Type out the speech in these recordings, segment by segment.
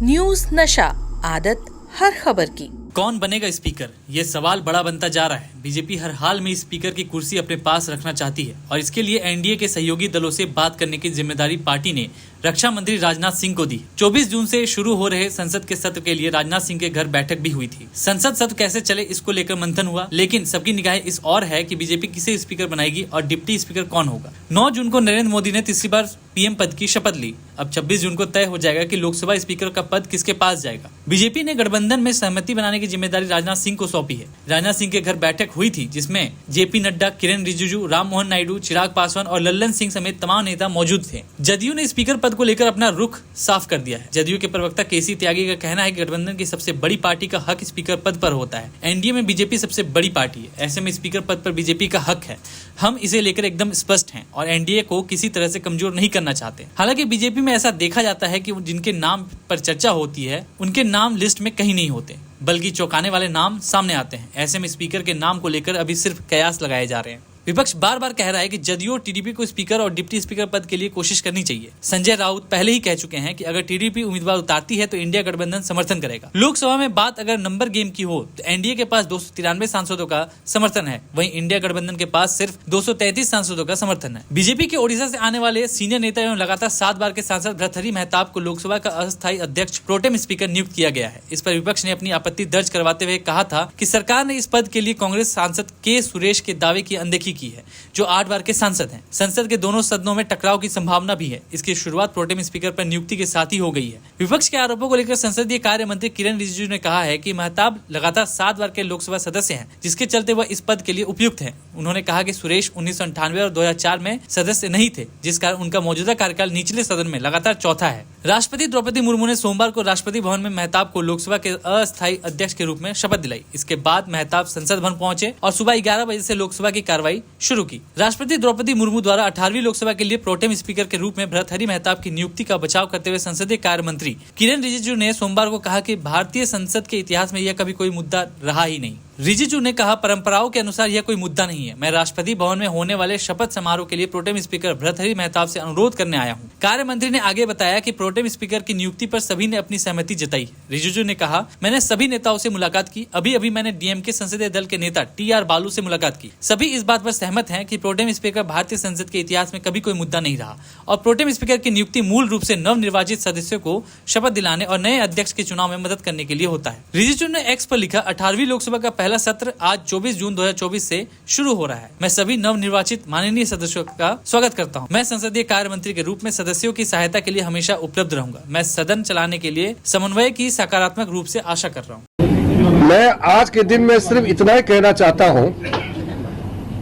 News नशा, आदत हर खबर की। कौन बनेगा स्पीकर, ये सवाल बड़ा बनता जा रहा है। बीजेपी हर हाल में स्पीकर की कुर्सी अपने पास रखना चाहती है और इसके लिए एनडीए के सहयोगी दलों से बात करने की जिम्मेदारी पार्टी ने रक्षा मंत्री राजनाथ सिंह को दी। 24 जून से शुरू हो रहे संसद के सत्र के लिए राजनाथ सिंह के घर बैठक भी हुई थी। संसद सत्र कैसे चले इसको लेकर मंथन हुआ, लेकिन सबकी निगाहें इस और है कि बीजेपी किसे स्पीकर बनाएगी और डिप्टी स्पीकर कौन होगा। 9 जून को नरेंद्र मोदी ने तीसरी बार पीएम पद की शपथ ली। अब 26 जून को तय हो जाएगा कि लोकसभा स्पीकर का पद किसके पास जाएगा। बीजेपी ने गठबंधन में सहमति बनाने की जिम्मेदारी राजनाथ सिंह को सौंपी है। राजनाथ सिंह के घर बैठक हुई थी जिसमें जेपी नड्डा, किरेन रिजिजू, राम मोहन नायडू, चिराग पासवान और लल्लन सिंह समेत तमाम नेता मौजूद थे। जदयू ने स्पीकर पद को लेकर अपना रुख साफ कर दिया है। जदयू के प्रवक्ता केसी त्यागी का कहना है कि गठबंधन की सबसे बड़ी पार्टी का हक स्पीकर पद पर होता है। एनडीए में बीजेपी सबसे बड़ी पार्टी है, ऐसे में स्पीकर पद पर बीजेपी का हक है। हम इसे लेकर एकदम स्पष्ट हैं और एनडीए को किसी तरह से कमजोर नहीं करना चाहते। हालांकि बीजेपी में ऐसा देखा जाता है कि जिनके नाम पर चर्चा होती है उनके नाम लिस्ट में कहीं नहीं होते, बल्कि चौंकाने वाले नाम सामने आते हैं। ऐसे में स्पीकर के नाम को लेकर अभी सिर्फ कयास लगाए जा रहे हैं। विपक्ष बार बार कह रहा है कि जदयू और टीडीपी को स्पीकर और डिप्टी स्पीकर पद के लिए कोशिश करनी चाहिए। संजय राउत पहले ही कह चुके हैं कि अगर टीडीपी उम्मीदवार उतारती है तो इंडिया गठबंधन समर्थन करेगा। लोकसभा में बात अगर नंबर गेम की हो तो एनडीए के पास 293 सांसदों का समर्थन है, वहीं इंडिया गठबंधन के पास सिर्फ 233 सांसदों का समर्थन है। बीजेपी के ओडिशा से आने वाले सीनियर नेता एवं लगातार 7 बार के सांसद भर्तृहरि महताब को लोकसभा का अस्थायी अध्यक्ष प्रोटेम स्पीकर नियुक्त किया गया है। इस पर विपक्ष ने अपनी आपत्ति दर्ज करवाते हुए कहा था कि सरकार ने इस पद के लिए कांग्रेस सांसद के सुरेश के दावे की अनदेखी की है, जो 8 बार के सांसद हैं। संसद के दोनों सदनों में टकराव की संभावना भी है। इसकी शुरुआत प्रोटेम स्पीकर पर नियुक्ति के साथ ही हो गई है। विपक्ष के आरोपों को लेकर संसदीय कार्य मंत्री किरेन रिजिजू ने कहा है कि महताब लगातार 7 बार के लोकसभा सदस्य हैं, जिसके चलते वह इस पद के लिए उपयुक्त हैं। उन्होंने कहा कि सुरेश 1998 और 2004 में सदस्य नहीं थे, जिस कारण उनका मौजूदा कार्यकाल निचले सदन में लगातार चौथा है। राष्ट्रपति द्रौपदी मुर्मू ने सोमवार को राष्ट्रपति भवन में महताब को लोकसभा के अस्थायी अध्यक्ष के रूप में शपथ दिलाई। इसके बाद महताब संसद भवन पहुंचे और सुबह 11 बजे से लोकसभा की कार्रवाई शुरू की। राष्ट्रपति द्रौपदी मुर्मू द्वारा 18वीं लोकसभा के लिए प्रोटेम स्पीकर के रूप में भर्तृहरि महताब की नियुक्ति का बचाव करते हुए संसदीय कार्य मंत्री किरेन रिजिजू ने सोमवार को कहा कि भारतीय संसद के इतिहास में यह कभी कोई मुद्दा रहा ही नहीं। रिजिजू ने कहा, परंपराओं के अनुसार यह कोई मुद्दा नहीं है। मैं राष्ट्रपति भवन में होने वाले शपथ समारोह के लिए प्रोटेम स्पीकर भर्तृहरि महताब से अनुरोध करने आया हूं। कार्य मंत्री ने आगे बताया कि प्रोटेम स्पीकर की नियुक्ति पर सभी ने अपनी सहमति जताई। रिजिजू ने कहा, मैंने सभी नेताओं से मुलाकात की। अभी मैंने डीएमके संसदीय दल के नेता टीआर बालू से मुलाकात की। सभी इस बात पर सहमत हैं कि प्रोटेम स्पीकर भारतीय संसद के इतिहास में कभी कोई मुद्दा नहीं रहा और प्रोटेम स्पीकर की नियुक्ति मूल रूप से नवनिर्वाचित सदस्यों को शपथ दिलाने और नए अध्यक्ष के चुनाव में मदद करने के लिए होता है। रिजिजू ने एक्स पर लिखा, 18वीं लोकसभा का पहला सत्र आज 24 जून 2024 से शुरू हो रहा है। मैं सभी नवनिर्वाचित माननीय सदस्यों का स्वागत करता हूं। मैं संसदीय कार्य मंत्री के रूप में सदस्यों की सहायता के लिए हमेशा उपलब्ध रहूंगा। मैं सदन चलाने के लिए समन्वय की सकारात्मक रूप से आशा कर रहा हूं। मैं आज के दिन में सिर्फ इतना ही कहना चाहता हूं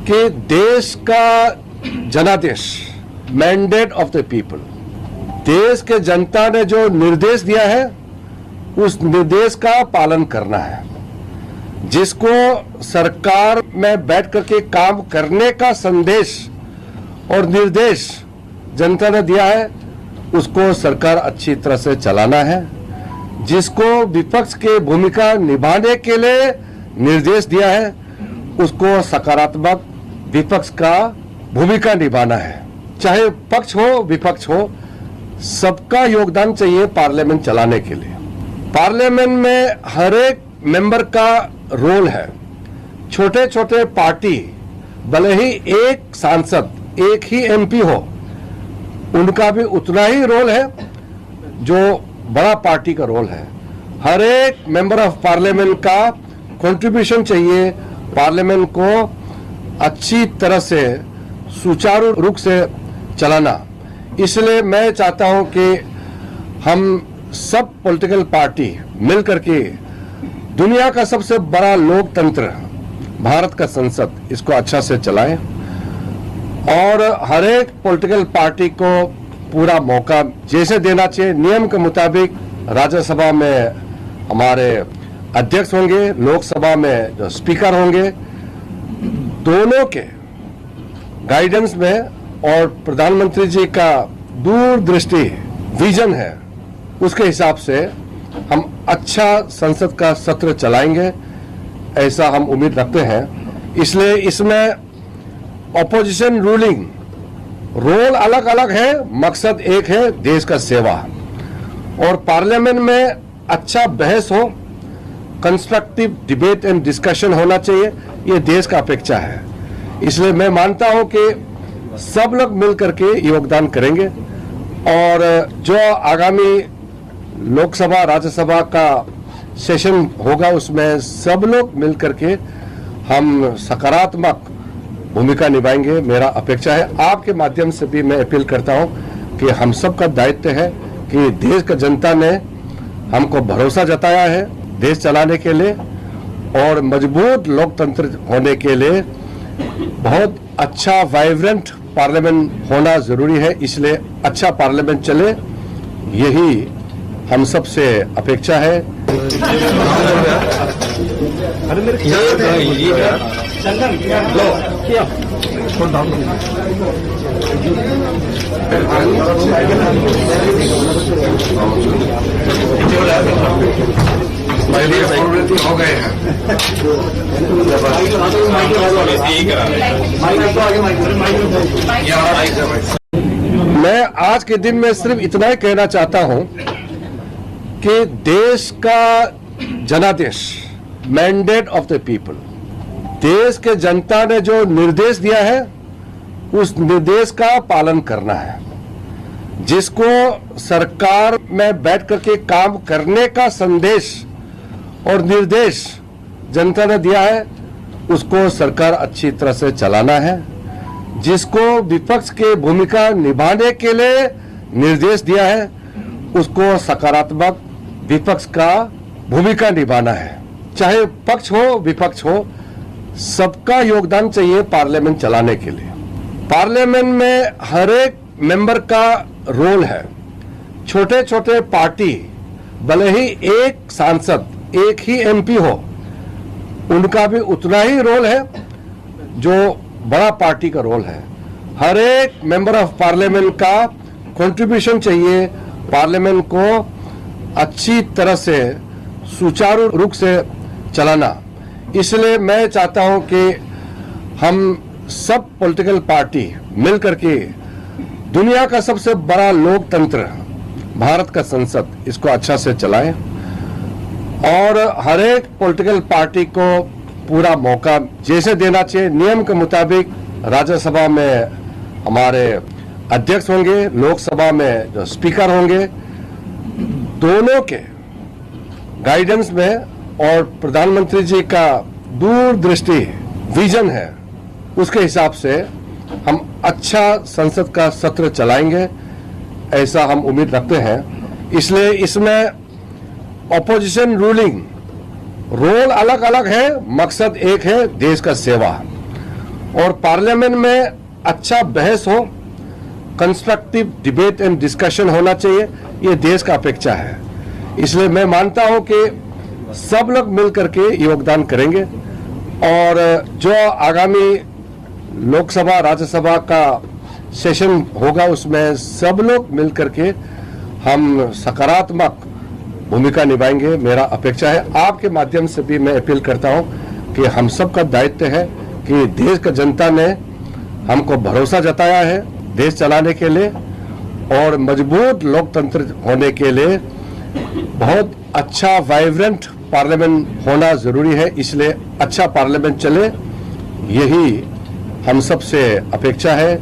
कि देश का जनादेश, मैंडेट ऑफ द पीपल, देश के जनता ने जो निर्देश दिया है उस निर्देश का पालन करना है। जिसको सरकार में बैठ करके काम करने का संदेश और निर्देश जनता ने दिया है उसको सरकार अच्छी तरह से चलाना है। जिसको विपक्ष के भूमिका निभाने के लिए निर्देश दिया है उसको सकारात्मक विपक्ष का भूमिका निभाना है। चाहे पक्ष हो विपक्ष हो, सबका योगदान चाहिए पार्लियामेंट चलाने के लिए। पार्लियामेंट में हर एक मेंबर का रोल है। छोटे छोटे पार्टी भले ही एक सांसद, एक ही एमपी हो, उनका भी उतना ही रोल है जो बड़ा पार्टी का रोल है। हर एक मेंबर ऑफ पार्लियामेंट का कंट्रीब्यूशन चाहिए पार्लियामेंट को अच्छी तरह से सुचारू रूप से चलाना। इसलिए मैं चाहता हूं कि हम सब पॉलिटिकल पार्टी मिलकर के दुनिया का सबसे बड़ा लोकतंत्र भारत का संसद, इसको अच्छा से चलाएं और हर एक पॉलिटिकल पार्टी को पूरा मौका जैसे देना चाहिए। नियम के मुताबिक राज्यसभा में हमारे अध्यक्ष होंगे, लोकसभा में जो स्पीकर होंगे, दोनों के गाइडेंस में और प्रधानमंत्री जी का दूरदृष्टि विजन है, उसके हिसाब से हम अच्छा संसद का सत्र चलाएंगे, ऐसा हम उम्मीद रखते हैं। इसलिए इसमें ऑपोजिशन रूलिंग रोल अलग अलग है, मकसद एक है, देश का सेवा। और पार्लियामेंट में अच्छा बहस हो, कंस्ट्रक्टिव डिबेट एंड डिस्कशन होना चाहिए, ये देश का अपेक्षा है। इसलिए मैं मानता हूं कि सब लोग मिल करके योगदान करेंगे और जो आगामी लोकसभा राज्यसभा का सेशन होगा उसमें सब लोग मिल करके हम सकारात्मक भूमिका निभाएंगे, मेरा अपेक्षा है। आपके माध्यम से भी मैं अपील करता हूं कि हम सब का दायित्व है कि देश का जनता ने हमको भरोसा जताया है देश चलाने के लिए और मजबूत लोकतंत्र होने के लिए बहुत अच्छा वाइब्रेंट पार्लियामेंट होना जरूरी है। इसलिए अच्छा पार्लियामेंट चले, यही हम सब से अपेक्षा है। हो गए हैं। मैं आज के दिन में सिर्फ इतना ही कहना चाहता हूं कि देश का जनादेश, मैंडेट ऑफ द पीपल, देश के जनता ने जो निर्देश दिया है उस निर्देश का पालन करना है। जिसको सरकार में बैठ करके काम करने का संदेश और निर्देश जनता ने दिया है उसको सरकार अच्छी तरह से चलाना है। जिसको विपक्ष के भूमिका निभाने के लिए निर्देश दिया है उसको सकारात्मक विपक्ष का भूमिका निभाना है। चाहे पक्ष हो विपक्ष हो, सबका योगदान चाहिए पार्लियामेंट चलाने के लिए। पार्लियामेंट में हर एक मेंबर का रोल है। छोटे छोटे पार्टी भले ही एक सांसद, एक ही एमपी हो, उनका भी उतना ही रोल है जो बड़ा पार्टी का रोल है। हर एक मेंबर ऑफ पार्लियामेंट का कंट्रीब्यूशन चाहिए पार्लियामेंट को अच्छी तरह से सुचारू रूप से चलाना। इसलिए मैं चाहता हूं कि हम सब पॉलिटिकल पार्टी मिलकर के दुनिया का सबसे बड़ा लोकतंत्र भारत का संसद, इसको अच्छा से चलाएं और हर एक पॉलिटिकल पार्टी को पूरा मौका जैसे देना चाहिए। नियम के मुताबिक राज्यसभा में हमारे अध्यक्ष होंगे, लोकसभा में जो स्पीकर होंगे, दोनों के गाइडेंस में और प्रधानमंत्री जी का दूरदृष्टि विजन है, उसके हिसाब से हम अच्छा संसद का सत्र चलाएंगे, ऐसा हम उम्मीद रखते हैं। इसलिए इसमें ऑपोजिशन रूलिंग रोल अलग अलग है, मकसद एक है, देश का सेवा। और पार्लियामेंट में अच्छा बहस हो, कंस्ट्रक्टिव डिबेट एंड डिस्कशन होना चाहिए, ये देश का अपेक्षा है। इसलिए मैं मानता हूं कि सब लोग मिल करके योगदान करेंगे और जो आगामी लोकसभा राज्यसभा का सेशन होगा उसमें सब लोग मिल करके हम सकारात्मक भूमिका निभाएंगे, मेरा अपेक्षा है। आपके माध्यम से भी मैं अपील करता हूं कि हम सब का दायित्व है कि देश का जनता ने हमको भरोसा जताया है देश चलाने के लिए और मजबूत लोकतंत्र होने के लिए बहुत अच्छा वाइब्रेंट पार्लियामेंट होना जरूरी है। इसलिए अच्छा पार्लियामेंट चले, यही हम सब से अपेक्षा है।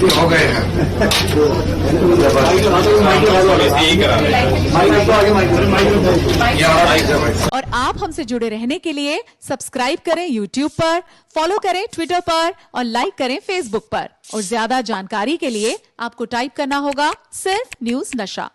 हो गए हैं। और आप हमसे जुड़े रहने के लिए सब्सक्राइब करें YouTube पर, फॉलो करें Twitter पर और लाइक करें Facebook पर। और ज्यादा जानकारी के लिए आपको टाइप करना होगा सिर्फ न्यूज़ नशा।